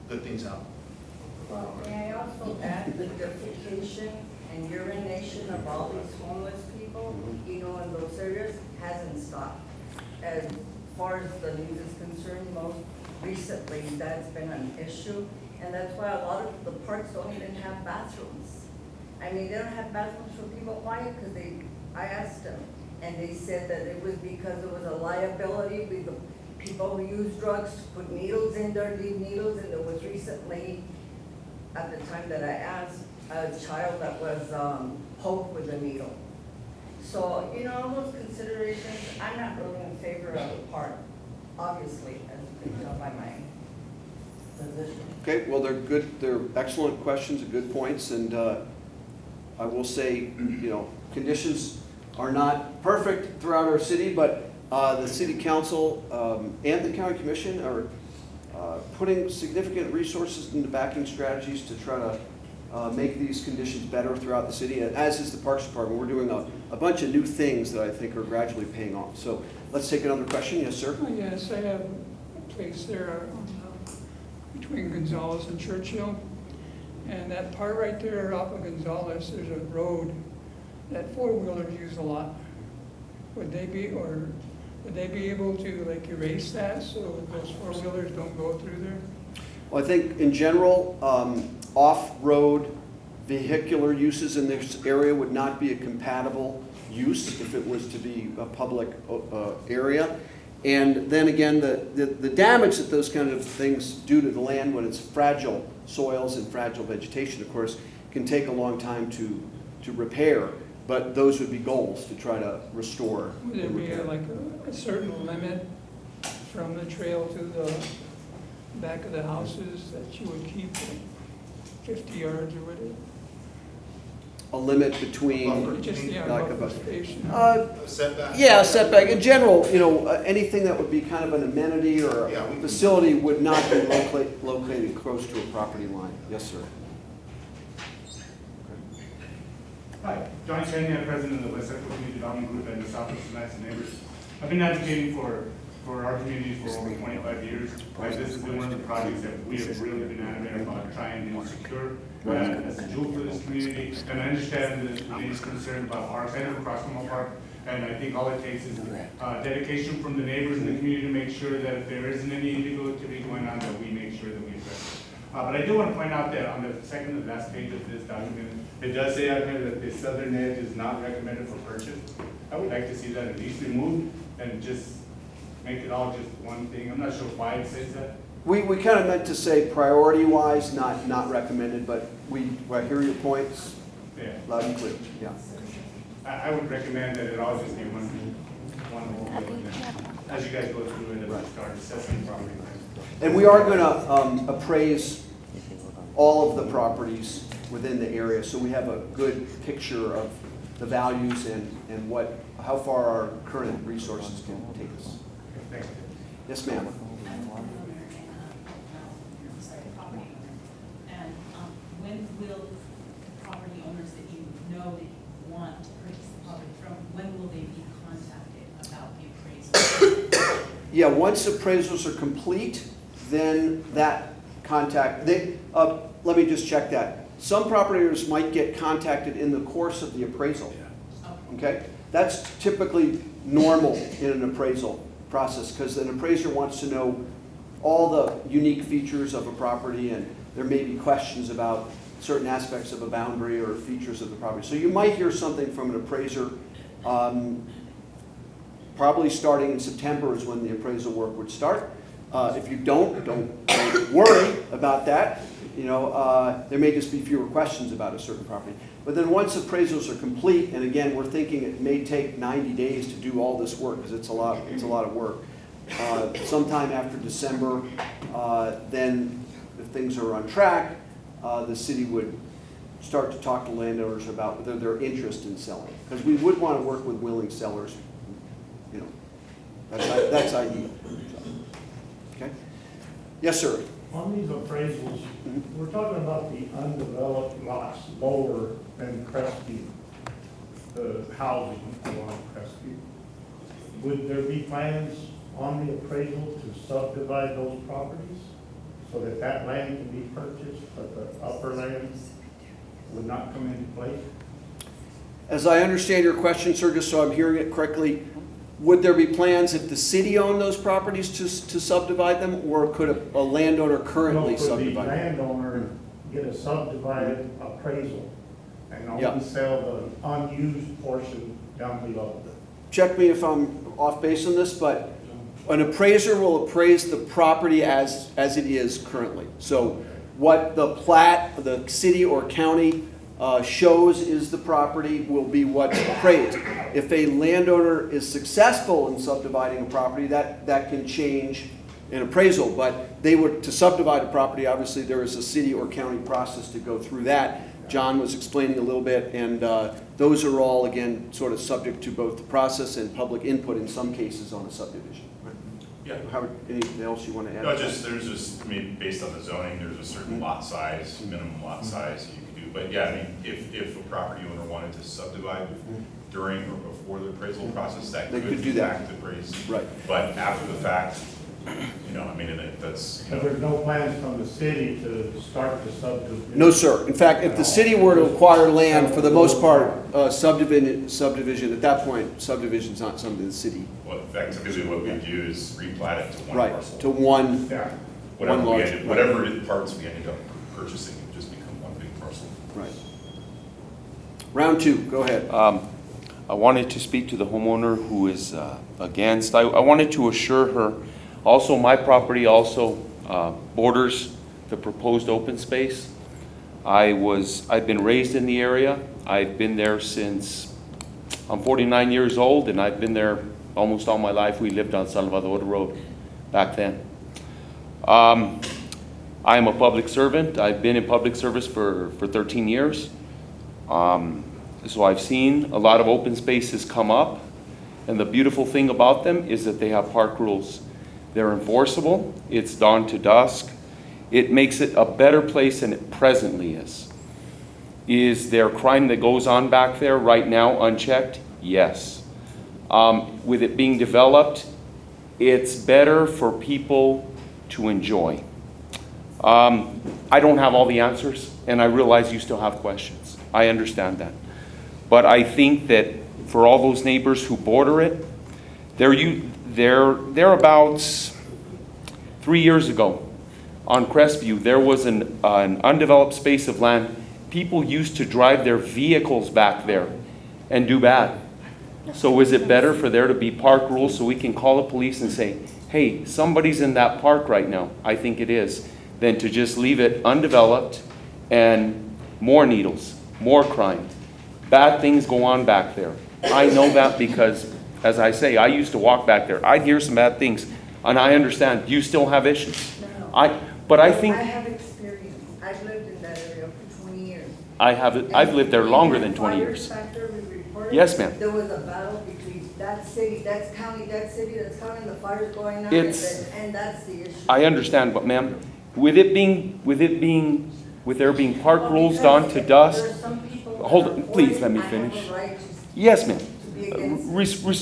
good things happen. Well, may I also add the defecation and urination of all these homeless people, in those areas hasn't stopped. As far as the news is concerned, most recently that's been an issue, and that's why a lot of the parks don't even have bathrooms. I mean, they don't have bathrooms for people. Why? Because I asked them, and they said that it was because it was a liability with the people who use drugs, put needles in there, leave needles, and there was recently, at the time that I asked, a child that was poked with a needle. So, all those considerations, I'm not really in favor of the park, obviously, as you can tell by my position. Okay, well, they're excellent questions and good points, and I will say, conditions are not perfect throughout our city, but the city council and the county commission are putting significant resources into backing strategies to try to make these conditions better throughout the city, as is the Parks Department. We're doing a bunch of new things that I think are gradually paying off. So let's take another question. Yes, sir? Yes, I have a place there between Gonzales and Churchill. And that part right there off of Gonzales, there's a road that four-wheelers use a lot. Would they be able to erase that so those four-wheelers don't go through there? Well, I think in general, off-road vehicular uses in this area would not be a compatible use if it was to be a public area. And then again, the damage that those kind of things do to the land when it's fragile soils and fragile vegetation, of course, can take a long time to repair, but those would be goals to try to restore. Would there and be repair. like a certain limit from the trail to the back of the houses that you would keep, like 50 yards or whatever? A limit between, Just, yeah, like buffer about, space. You know? Setback? yeah, setback, in general, anything that would be kind of an amenity or Yeah, a we can- facility would not be located close to a property line. Yes, sir. Hi, John Chaney, I'm president of the West Central Community Development Group and the Southwest Nice Neighbors. I've been advocating for our community for over 25 years. This has been one of the projects that we have really been animated about trying to secure as a jewel for this community. And I understand the community's concerned about parks. I live across from a park, and I think all it takes is dedication from the neighbors in the community to make sure that if there isn't any illegal activity going on, that we make sure that we address it. But I do want to point out that on the second to last page of this document, it does say out here that the southern edge is not recommended for purchase. I would like to see that at least removed and just make it all just one thing. I'm not sure why it says that. We kind of meant to say priority-wise, not recommended, but I hear your points Yeah, loud and clear, yeah. I would recommend that it all just be one whole thing. As you guys go through it, and start assessing property. And we are gonna appraise all of the properties within the area, so we have a good picture of the values and how far our current resources can take us. Thank you. Yes, ma'am. And when will the property owners that you know that you want to purchase the property from, when will they be contacted about the appraisal? Yeah, once appraisals are complete, then that let me just check that. Some property owners might get contacted in the course of the appraisal. Okay? That's typically normal in an appraisal process because an appraiser wants to know all the unique features of a property and there may be questions about certain aspects of a boundary or features of the property. So you might hear something from an appraiser. Probably starting in September is when the appraisal work would start. If you don't worry about that. There may just be fewer questions about a certain property. But then once appraisals are complete, and again, we're thinking it may take 90 days to do all this work because it's a lot of work. Sometime after December, then if things are on track, the city would start to talk to landowners about their interest in selling. Because we would want to work with willing sellers. That's ideal. Okay? Yes, sir. On these appraisals, we're talking about the undeveloped lots lower than Crestview, the housing along Crestview. Would there be plans on the appraisal to subdivide those properties so that that land can be purchased, but the upper land would not come into play? As I understand your question, sir, just so I'm hearing it correctly, would there be plans if the city owned those properties to subdivide them, or could a landowner currently subdivide Could the them? landowner get a subdivided appraisal and Yeah. only sell the unused portion down below? Check me if I'm off base on this, but an appraiser will appraise the property as it is currently. So what the plat, the city or county shows is the property will be what's appraised. If a landowner is successful in subdividing a property, that can change an appraisal. But to subdivide a property, obviously there is a city or county process to go through that. John was explaining a little bit, and those are all, again, sort of subject to both the process and public input in some cases on a subdivision. Yeah. Howard, anything else you want to add? No, based on the zoning, there's a certain lot size, minimum lot size you can do. But yeah, if a property owner wanted to subdivide during or before the appraisal process, that They could could do that. impact the appraisal. Right. But after the fact, that's. So there's no plans from the city to start the subdivision? No, sir. In fact, if the city were to acquire land, for the most part, subdivision, at that point, subdivision's not something the city. Well, in fact, typically what we do is replat it to one Right, parcel. to one. Yeah. Whatever parts we ended up purchasing would just become one big parcel. Right. Round two, go ahead. I wanted to speak to the homeowner who is against. I wanted to assure her, also my property also borders the proposed open space. I've been raised in the area. I've been there since I'm 49 years old, and I've been there almost all my life. We lived on Salvador Road back then. I am a public servant. I've been in public service for 13 years. So I've seen a lot of open spaces come up, and the beautiful thing about them is that they have park rules. They're enforceable. It's dawn to dusk. It makes it a better place than it presently is. Is there crime that goes on back there right now unchecked? Yes. With it being developed, it's better for people to enjoy. I don't have all the answers, and I realize you still have questions. I understand that. But I think that for all those neighbors who border it, thereabouts 3 years ago on Crestview, there was an undeveloped space of land. People used to drive their vehicles back there and do bad. So is it better for there to be park rules so we can call the police and say, hey, somebody's in that park right now? I think it is. Than to just leave it undeveloped and more needles, more crime. Bad things go on back there. I know that because, as I say, I used to walk back there. I'd hear some bad things, and I understand. You still have issues. No. But I think I have experience. I've lived in that area for 20 years. I've lived there longer than 20 years. Fires back there, we reported. Yes, ma'am. There was a battle between that city, that's county, and the fires going on, and that's the issue. I understand, but ma'am, with there being park rules dawn to dusk. Hold on, please let me finish. Yes, ma'am.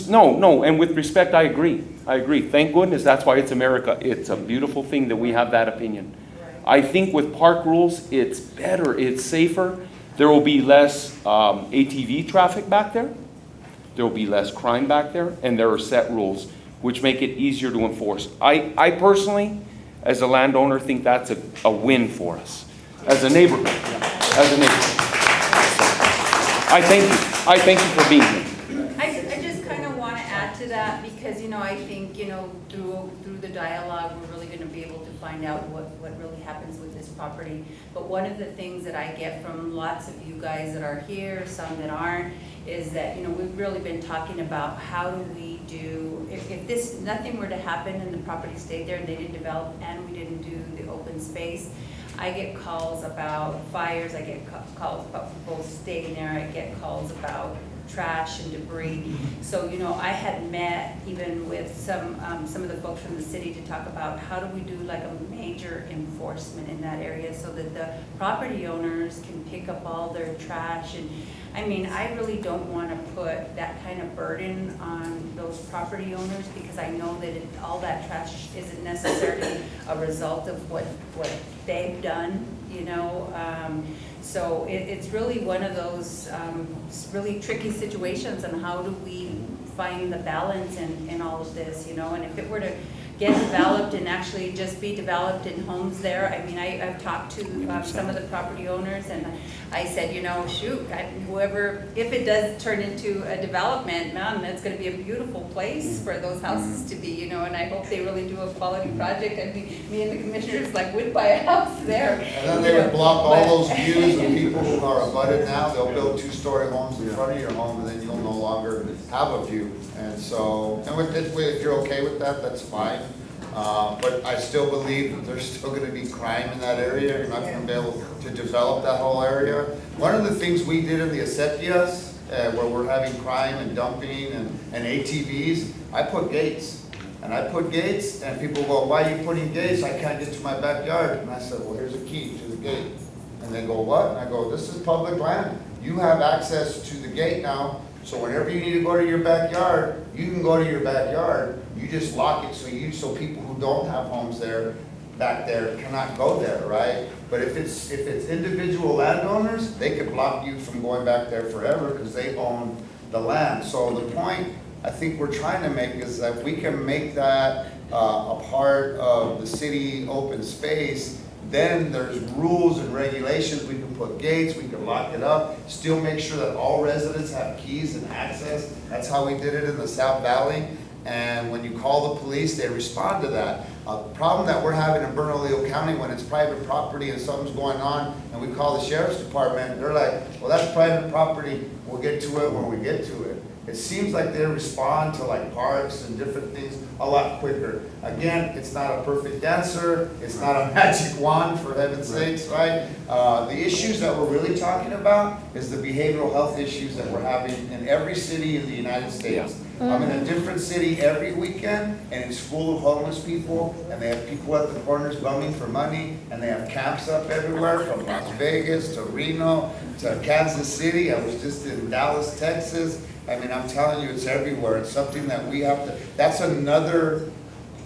No, and with respect, I agree. Thank goodness that's why it's America. It's a beautiful thing that we have that opinion. I think with park rules, it's better, it's safer. There will be less ATV traffic back there. There will be less crime back there, and there are set rules which make it easier to enforce. I personally, as a landowner, think that's a win for us as a neighborhood. I thank you for being here. I just kind of want to add to that because, I think, through the dialogue, we're really going to be able to find out what really happens with this property. But one of the things that I get from lots of you guys that are here, some that aren't, is that, we've really been talking about how do we do, if nothing were to happen and the property stayed there and they didn't develop and we didn't do the open space, I get calls about fires, I get calls about people staying there, I get calls about trash and debris. So, I had met even with some of the folks from the city to talk about how do we do like a major enforcement in that area so that the property owners can pick up all their trash. And I really don't want to put that kind of burden on those property owners because I know that all that trash isn't necessarily a result of what they've done, So it's really one of those really tricky situations on how do we find the balance in all of this, and if it were to get developed and actually just be developed in homes there, I've talked to some of the property owners and I said, if it does turn into a development, man, that's going to be a beautiful place for those houses to be, and I hope they really do a quality project. Me and the commissioners would buy a house there. And then they would block all those views of people who are abutted now. They'll build 2-story homes in front of your home, and then you'll no longer have a view. And so, if you're okay with that, that's fine. But I still believe that there's still going to be crime in that area. You're not going to be able to develop that whole area. One of the things we did in the acequias, where we're having crime and dumping and ATVs, I put gates. And people go, why are you putting gates? I can't get to my backyard. And I said, well, here's a key to the gate. And they go, what? And I go, this is public land. You have access to the gate now. So whenever you need to go to your backyard, you can go to your backyard. You just lock it so people who don't have homes back there cannot go there, right? But if it's individual landowners, they could block you from going back there forever because they own the land. So the point I think we're trying to make is that we can make that a part of the city open space. Then there's rules and regulations. We can put gates, we can lock it up, still make sure that all residents have keys and access. That's how we did it in the South Valley. And when you call the police, they respond to that. The problem that we're having in Bernalillo County when it's private property and something's going on and we call the sheriff's department, they're like, well, that's private property, we'll get to it when we get to it. It seems like they respond to like parks and different things a lot quicker. Again, it's not a perfect answer, it's not a magic wand for heaven's sakes, right? The issues that we're really talking about is the behavioral health issues that we're having in every city in the United States. I'm in a different city every weekend, and it's full of homeless people, and they have people at the corners bumming for money, and they have camps up everywhere, from Las Vegas to Reno to Kansas City. I was just in Dallas, Texas. I mean, I'm telling you, it's everywhere. It's something that we have to, that's another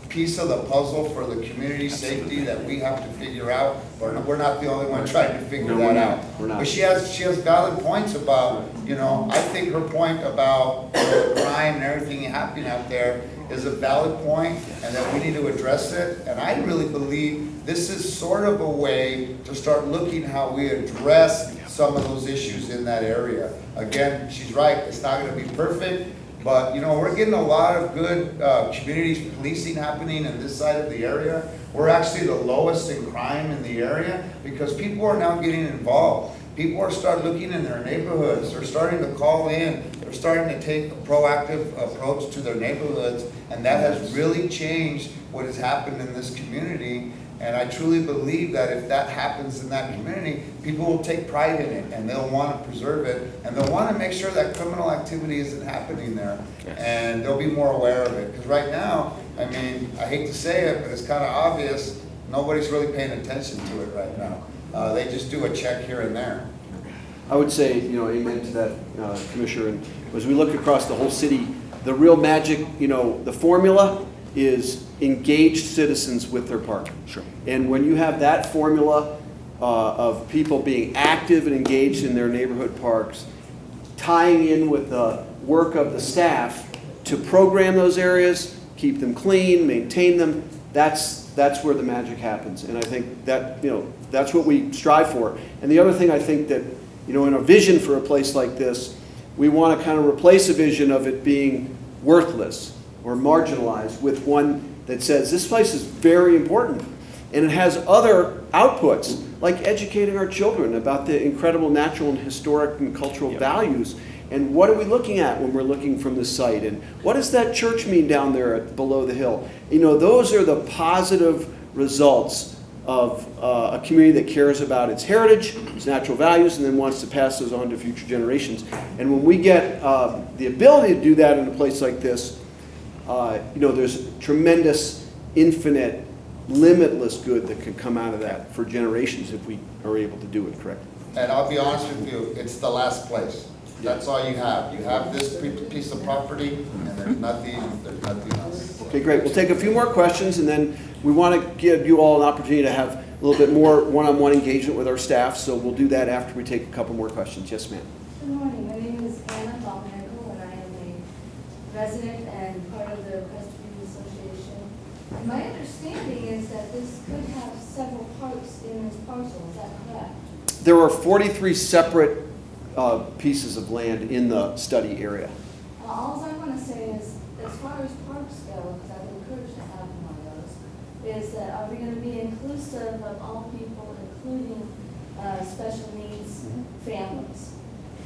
piece of the puzzle for the community safety that we have to figure out. We're not the only one trying to figure that out. But she has valid points about, you know, I think her point about crime and everything happening out there is a valid point, and that we need to address it. And I really believe this is sort of a way to start looking how we address some of those issues in that area. Again, she's right, it's not gonna be perfect, but you know, we're getting a lot of good community policing happening in this side of the area. We're actually the lowest in crime in the area because people are now getting involved. People are starting looking in their neighborhoods. They're starting to call in. They're starting to take a proactive approach to their neighborhoods, and that has really changed what has happened in this community. And I truly believe that if that happens in that community, people will take pride in it, and they'll want to preserve it, and they'll want to make sure that criminal activity isn't happening there, and they'll be more aware of it. Because right now, I mean, I hate to say it, but it's kind of obvious, nobody's really paying attention to it right now. They just do a check here and there. I would say, you know, amen to that, Commissioner. And as we look across the whole city, the real magic, you know, the formula is engaged citizens with their park. Sure. And when you have that formula of people being active and engaged in their neighborhood parks, tying in with the work of the staff to program those areas, keep them clean, maintain them, that's where the magic happens. And I think that, you know, that's what we strive for. And the other thing I think that, you know, in a vision for a place like this, we want to kind of replace a vision of it being worthless or marginalized with one that says this place is very important, and it has other outputs like educating our children about the incredible natural and historic and cultural values, and what are we looking at when we're looking from the site, and what does that church mean down there below the hill. You know, those are the positive results of a community that cares about its heritage, its natural values, and then wants to pass those on to future generations. And when we get the ability to do that in a place like this, you know, there's tremendous, infinite, limitless good that can come out of that for generations if we are able to do it correctly. And I'll be honest with you, it's the last place. That's all you have. You have this piece of property, and there's nothing else. Okay, great. We'll take a few more questions, and then we want to give you all an opportunity to have a little bit more one-on-one engagement with our staff, so we'll do that after we take a couple more questions. Yes, ma'am. Good morning. My name is Anna Domenico, and I am a resident and part of the Crestview Association. And my understanding is that this could have several parts in this parcel. Is that correct? There are 43 separate pieces of land in the study area. All I want to say is, as far as parks go, because I'm encouraged to have one of those, is that are we going to be inclusive of all people, including special needs families?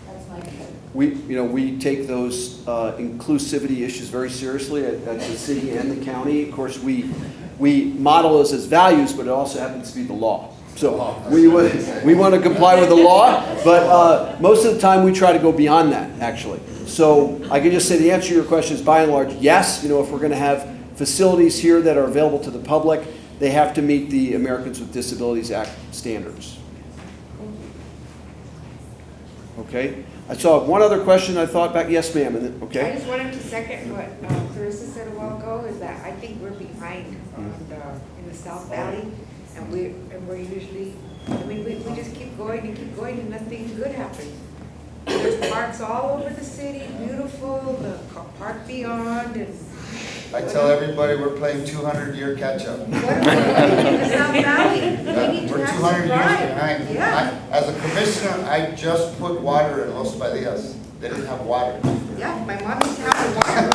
That's my concern. We take those inclusivity issues very seriously at the city and the county. Of course, we model those as values, but it also happens to be the law. So we want to comply with the law, but most of the time we try to go beyond that, actually. So I can just say the answer to your question is by and large, yes. You know, if we're going to have facilities here that are available to the public, they have to meet the Americans with Disabilities Act standards. Okay. I saw one other question I thought back. Yes, ma'am. Okay. I just wanted to second what Clarissa said a while ago, is that I think we're behind in the South Valley, and we're usually, I mean, we just keep going and nothing good happens. There's parks all over the city, beautiful, the park beyond, and I tell everybody we're playing 200-year catch-up. what are we doing in the South Valley? We need to We're have 200 some years pride. behind. Yeah. As a commissioner, I just put water in Los Padillas. They didn't have water. Yeah, my mommy's having water.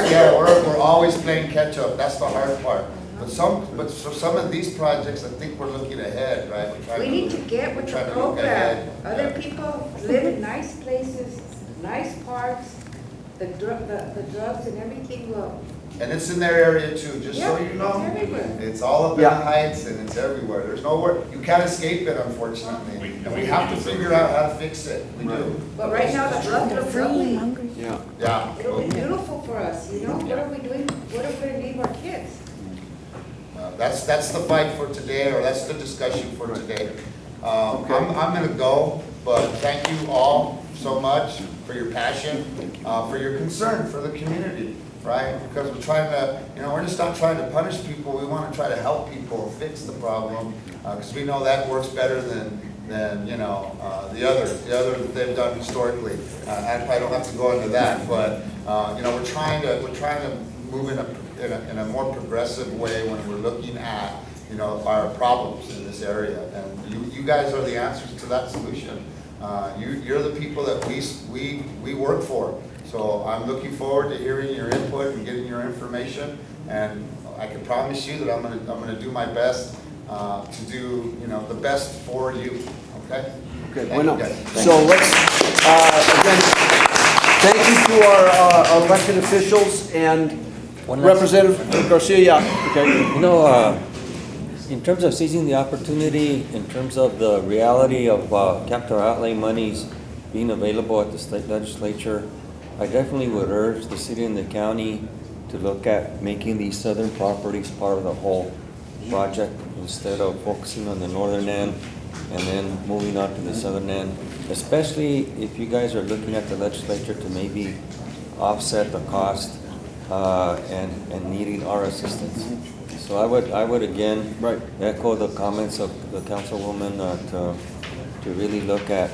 So Yeah, we're always playing catch up. That's the hard part. But for some of these projects, I think we're looking ahead, right? We need to get with the program. Other people live in nice places, nice parks, the drugs and everything will. And it's in their area too, just so you know. It's everywhere. It's all up in the heights and it's everywhere. There's nowhere, you can't escape it, unfortunately. And we have to figure out how to fix it. We do. But right now, the bluff looks lovely. Yeah. Yeah. It'll be beautiful for us, you know? What are we doing? What are we gonna leave our kids? That's the fight for today, or that's the discussion for today. I'm gonna go, but thank you all so much for your passion, for your concern for the community, right? Because we're trying to, we're just not trying to punish people. We want to try to help people fix the problem, because we know that works better than the other that they've done historically. I probably don't have to go into that, but we're trying to move in a more progressive way when we're looking at our problems in this area, and you guys are the answers to that solution. You're the people that we work for. So I'm looking forward to hearing your input and getting your information, and I can promise you that I'm gonna do my best to do the best for you. Okay. Okay. Bueno. So let's again thank you to our elected officials and Representative Garcia. Yeah. Okay. In terms of seizing the opportunity, in terms of the reality of capital outlay monies being available at the state legislature, I definitely would urge the city and the county to look at making these southern properties part of the whole project instead of focusing on the northern end and then moving on to the southern end, especially if you guys are looking at the legislature to maybe offset the cost and needing our assistance. So I would again echo the comments of the councilwoman to really look at.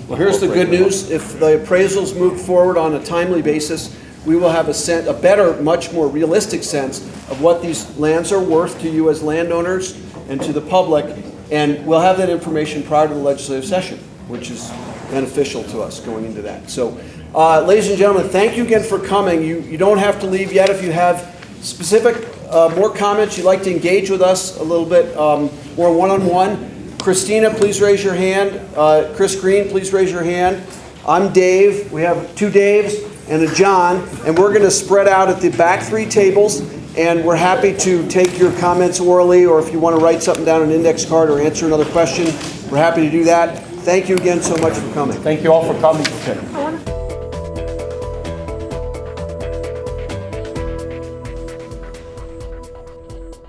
Well, here's the good news. If the appraisals move forward on a timely basis, we will have a better, much more realistic sense of what these lands are worth to you as landowners and to the public, and we'll have that information prior to the legislative session, which is beneficial to us going into that. So, ladies and gentlemen, thank you again for coming. You don't have to leave yet. If you have specific more comments, you'd like to engage with us a little bit more one-on-one, Christina, please raise your hand. Chris Green, please raise your hand. I'm Dave. We have two Daves and a John, and we're going to spread out at the back three tables, and we're happy to take your comments orally, or if you want to write something down on an index card or answer another question, we're happy to do that. Thank you again so much for coming. Thank you all for coming. Okay.